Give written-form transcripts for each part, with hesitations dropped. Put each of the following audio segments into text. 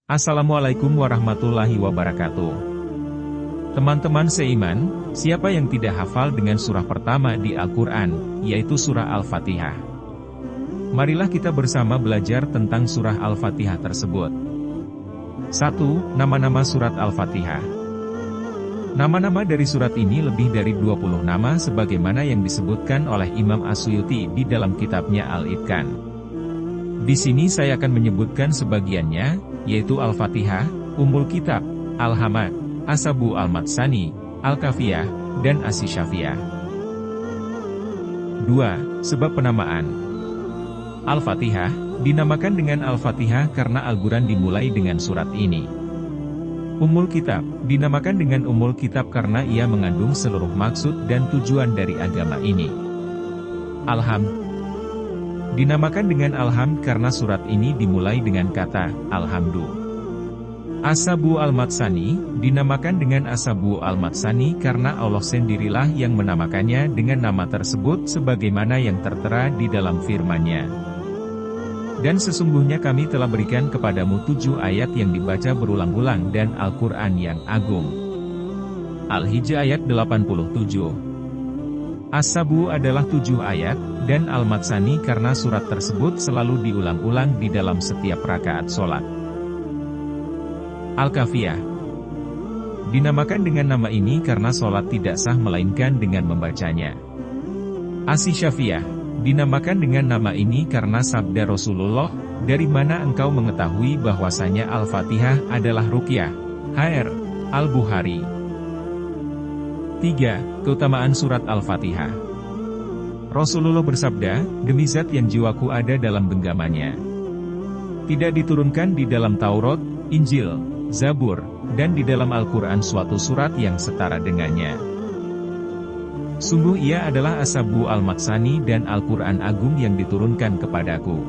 Assalamualaikum warahmatullahi wabarakatuh. Teman-teman seiman, siapa yang tidak hafal dengan surah pertama di Al-Quran, yaitu surah Al-Fatihah? Marilah kita bersama belajar tentang surah Al-Fatihah tersebut. 1. Nama-nama surat Al-Fatihah. Nama-nama dari surat ini lebih dari 20 nama sebagaimana yang disebutkan oleh Imam As-Suyuti di dalam kitabnya Al-Itqan. Di sini saya akan menyebutkan sebagiannya, yaitu Al-Fatihah, Ummul Kitab, Al-Hamad, As-Sabu Al-Matsani, Al-Kafiyah, dan As-Syafiyah. 2. Sebab penamaan. Al-Fatihah dinamakan dengan Al-Fatihah karena Al-Quran dimulai dengan surat ini. Ummul Kitab dinamakan dengan Ummul Kitab karena ia mengandung seluruh maksud dan tujuan dari agama ini. Al-Hamd dinamakan dengan Al-Hamd karena surat ini dimulai dengan kata Alhamdu. As-Sabu Al-Matsani dinamakan dengan As-Sabu Al-Matsani karena Allah sendirilah yang menamakannya dengan nama tersebut sebagaimana yang tertera di dalam firman-Nya. Dan sesungguhnya kami telah berikan kepadamu 7 ayat yang dibaca berulang-ulang dan Al-Quran yang agung. Al-Hijr ayat 87. As-Sabu adalah 7 ayat, dan Al-Matsani karena surat tersebut selalu diulang-ulang di dalam setiap rakaat sholat. Al-Kafiyah dinamakan dengan nama ini karena sholat tidak sah melainkan dengan membacanya. As-Syafiyah dinamakan dengan nama ini karena sabda Rasulullah, dari mana engkau mengetahui bahwasanya Al-Fatihah adalah ruqyah? Hr. Al-Bukhari. 3. Keutamaan surat Al-Fatihah. Rasulullah bersabda, demi zat yang jiwaku ada dalam genggamannya. Tidak diturunkan di dalam Taurat, Injil, Zabur, dan di dalam Al-Quran suatu surat yang setara dengannya. Sungguh ia adalah As-Sabu Al-Matsani dan Al-Quran Agung yang diturunkan kepadaku.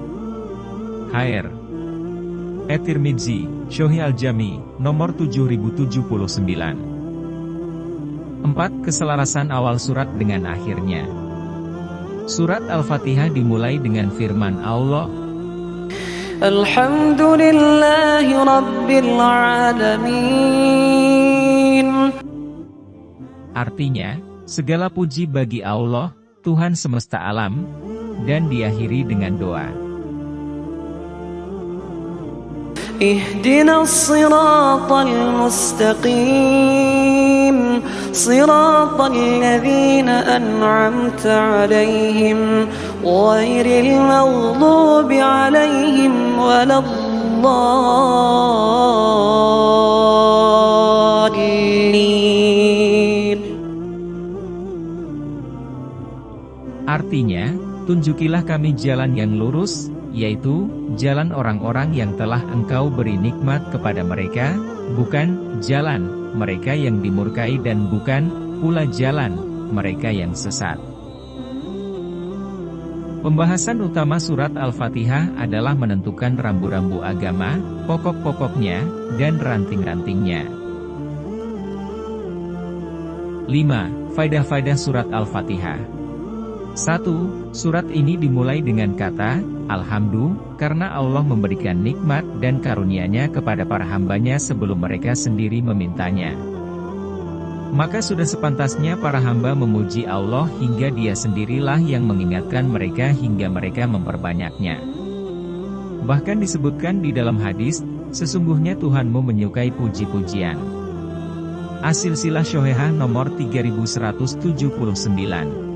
Hr. At-Tirmidzi, Sahih Al-Jami, nomor 7079. 4. Keselarasan awal surat dengan akhirnya. Surat Al-Fatihah dimulai dengan firman Allah, Alhamdulillahi Rabbil Alamin. Artinya, segala puji bagi Allah, Tuhan semesta alam, dan diakhiri dengan doa. Ihdinas siratal mustaqim, siratal ladzina an'amta 'alaihim, ghairil maghdubi 'alaihim waladdallin. Artinya, tunjukilah kami jalan yang lurus, yaitu jalan orang-orang yang telah engkau beri nikmat kepada mereka, bukan jalan mereka yang dimurkai dan bukan pula jalan mereka yang sesat. Pembahasan utama surat Al-Fatihah adalah menentukan rambu-rambu agama, pokok-pokoknya, dan ranting-rantingnya. 5. Faedah-faedah surat Al-Fatihah. 1. Surat ini dimulai dengan kata Alhamdu, karena Allah memberikan nikmat dan karunia-Nya kepada para hambanya sebelum mereka sendiri memintanya. Maka sudah sepantasnya para hamba memuji Allah hingga Dia sendirilah yang mengingatkan mereka hingga mereka memperbanyaknya. Bahkan disebutkan di dalam hadis, sesungguhnya Tuhanmu menyukai puji-pujian. As-Silsilah Shahihah nomor 3179.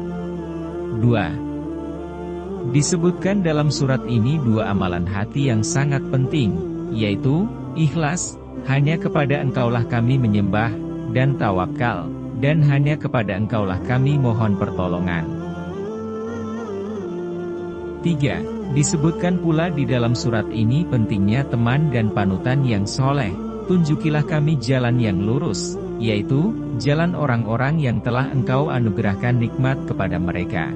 2. Disebutkan dalam surat ini 2 amalan hati yang sangat penting, yaitu, ikhlas, hanya kepada Engkaulah kami menyembah, dan tawakal, dan hanya kepada Engkaulah kami mohon pertolongan. 3. Disebutkan pula di dalam surat ini pentingnya teman dan panutan yang soleh, tunjukilah kami jalan yang lurus, yaitu, jalan orang-orang yang telah Engkau anugerahkan nikmat kepada mereka.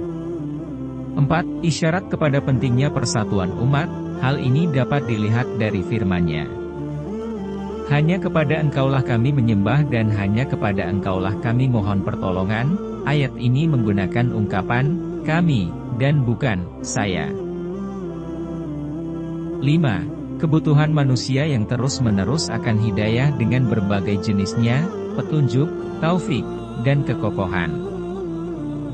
4. Isyarat kepada pentingnya persatuan umat, hal ini dapat dilihat dari firman-Nya. Hanya kepada Engkaulah kami menyembah dan hanya kepada Engkaulah kami mohon pertolongan. Ayat ini menggunakan ungkapan, kami, dan bukan, saya. 5. kebutuhan manusia yang terus-menerus akan hidayah dengan berbagai jenisnya, petunjuk, taufik, dan kekokohan.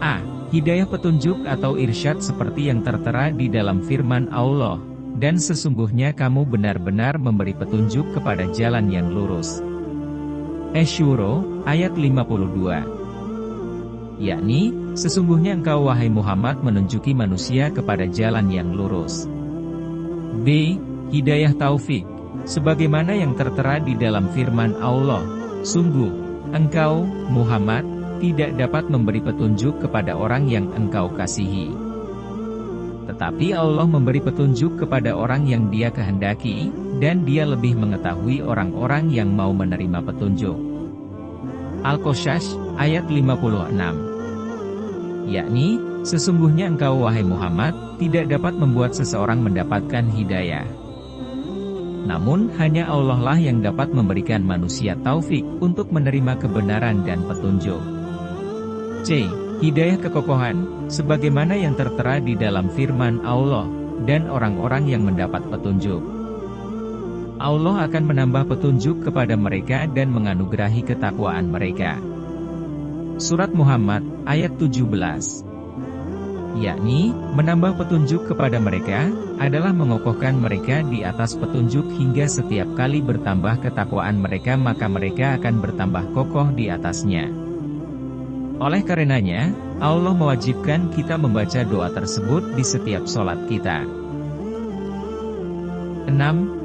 A. Hidayah petunjuk atau irsyad seperti yang tertera di dalam firman Allah, dan sesungguhnya kamu benar-benar memberi petunjuk kepada jalan yang lurus. Asy-Syura, ayat 52. Yakni, sesungguhnya engkau wahai Muhammad menunjuki manusia kepada jalan yang lurus. B. Hidayah taufik, sebagaimana yang tertera di dalam firman Allah, sungguh, engkau, Muhammad, tidak dapat memberi petunjuk kepada orang yang engkau kasihi. Tetapi Allah memberi petunjuk kepada orang yang Dia kehendaki, dan Dia lebih mengetahui orang-orang yang mau menerima petunjuk. Al-Qasas, ayat 56. Yakni, sesungguhnya engkau wahai Muhammad, tidak dapat membuat seseorang mendapatkan hidayah. Namun, hanya Allah lah yang dapat memberikan manusia taufik untuk menerima kebenaran dan petunjuk. C. Hidayah kekokohan, sebagaimana yang tertera di dalam firman Allah, dan orang-orang yang mendapat petunjuk. Allah akan menambah petunjuk kepada mereka dan menganugerahi ketakwaan mereka. Surat Muhammad, ayat 17. Yakni, menambah petunjuk kepada mereka, adalah mengokohkan mereka di atas petunjuk hingga setiap kali bertambah ketakwaan mereka maka mereka akan bertambah kokoh di atasnya. Oleh karenanya, Allah mewajibkan kita membaca doa tersebut di setiap sholat kita. 6.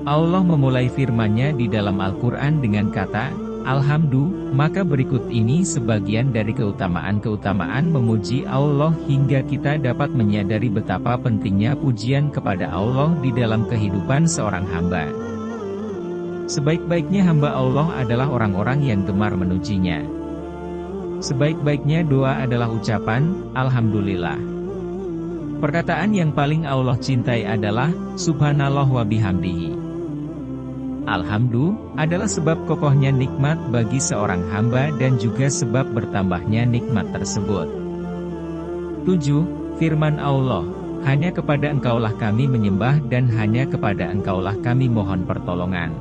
Allah memulai firman-Nya di dalam Al-Quran dengan kata, Alhamdulillah, maka berikut ini sebagian dari keutamaan-keutamaan memuji Allah hingga kita dapat menyadari betapa pentingnya pujian kepada Allah di dalam kehidupan seorang hamba. Sebaik-baiknya hamba Allah adalah orang-orang yang gemar memujinya. Sebaik-baiknya doa adalah ucapan, Alhamdulillah. Perkataan yang paling Allah cintai adalah, Subhanallah wa bihamdihi. Alhamdulillah, adalah sebab kokohnya nikmat bagi seorang hamba dan juga sebab bertambahnya nikmat tersebut. 7. Firman Allah, hanya kepada Engkaulah kami menyembah dan hanya kepada Engkaulah kami mohon pertolongan.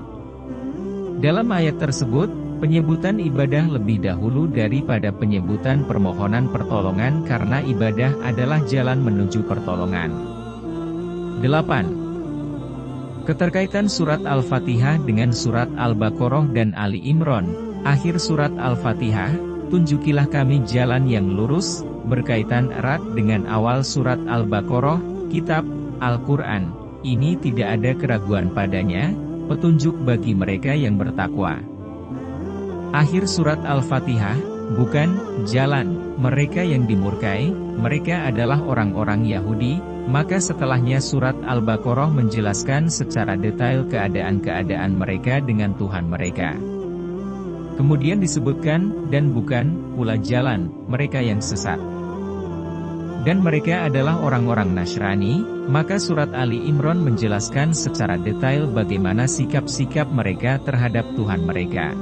Dalam ayat tersebut, penyebutan ibadah lebih dahulu daripada penyebutan permohonan pertolongan karena ibadah adalah jalan menuju pertolongan. 8. Keterkaitan surat Al-Fatihah dengan surat Al-Baqarah dan Ali Imran, akhir surat Al-Fatihah, tunjukilah kami jalan yang lurus, berkaitan erat dengan awal surat Al-Baqarah, kitab, Al-Quran, ini tidak ada keraguan padanya, petunjuk bagi mereka yang bertakwa. Akhir surat Al-Fatihah, bukan, jalan, mereka yang dimurkai, mereka adalah orang-orang Yahudi, maka setelahnya surat Al-Baqarah menjelaskan secara detail keadaan-keadaan mereka dengan Tuhan mereka. Kemudian disebutkan, dan bukan, pula jalan, mereka yang sesat. Dan mereka adalah orang-orang Nasrani, maka surat Ali Imran menjelaskan secara detail bagaimana sikap-sikap mereka terhadap Tuhan mereka.